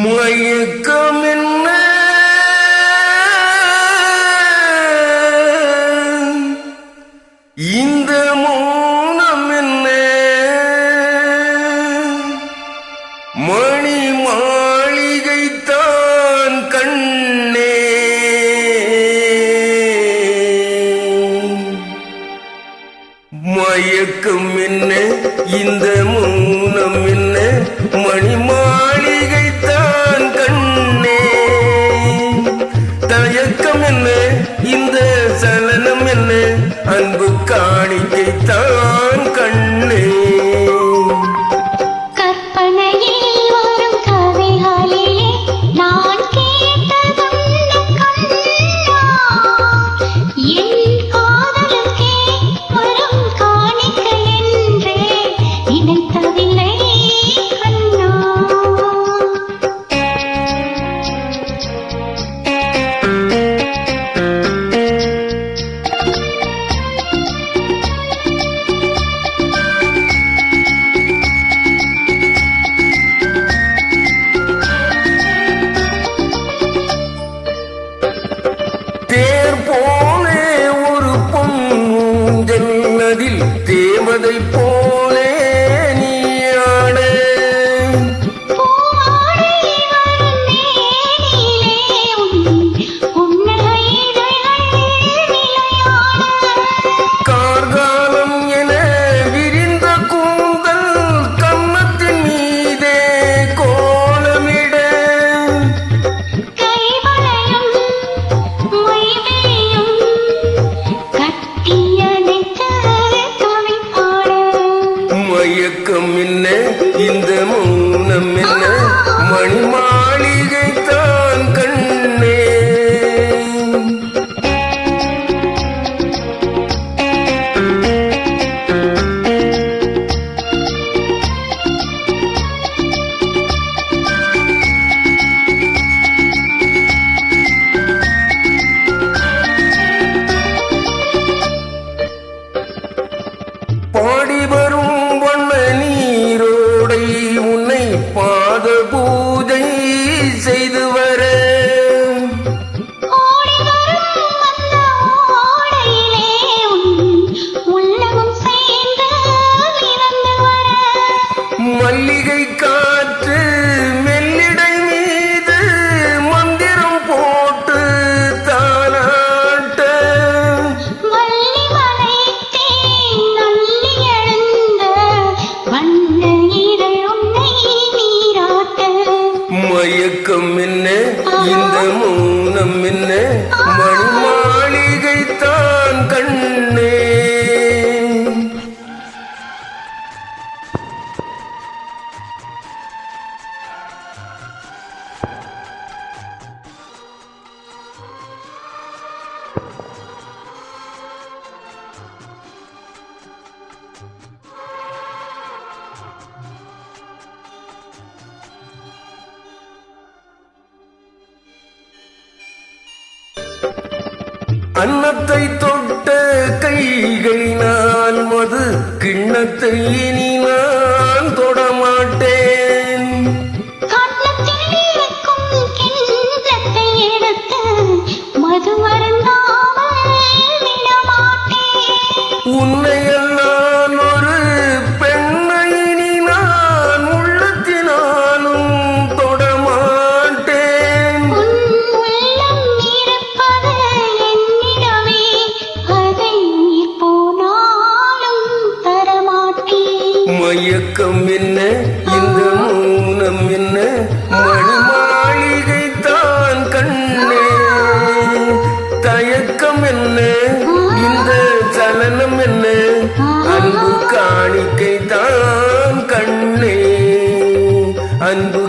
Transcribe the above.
மயக்கம் என்ன இந்த மௌனம் என்ன மணி மாளிகைத்தான் கண்ணே மயக்கம் என்ன இந்த மௌனம் என்ன மணி மாளிகைத்தான் கண்ணே தயக்கம் என்ன இந்த சலனம் என்ன அன்பு காணிக்கைத்தான் கண்ணே தேவதை போலே நீ ஆட கார்காலம் என விரிந்த கூந்தல் கன்னத்தின் மீதே கோலமிட மயக்கம் என்ன இந்த மௌனம் என்ன மணி மாளிகைத்தான் கண்ணே பாடி வரும் நீரோடை உன்னை பாத பூஜை செய்து வர மல்லிகை காற்று மெல்லிடை மீது மந்திரம் போட்டு தாலாட்ட மயக்கம் என்ன இந்த மௌனம் என்ன மணி மாளிகைத்தான் கண்ணே அன்னத்தை தொட்ட கைகளினால் மது கிண்ணத்தை இனி நான் தொடமாட்டேன் உன்னையெல்லாம் ஒரு பெண்ணை இனி நான் உள்ளத்தினாலும் தொடமாட்டேன் மயக்கம் என்ன இந்த மௌனம் என்ன மணி மாளிகைத்தான் கண்ணே தயக்கம் என்ன இந்த சலனம் என்ன அன்பு காணிக்கைத்தான் கண்ணே அன்பு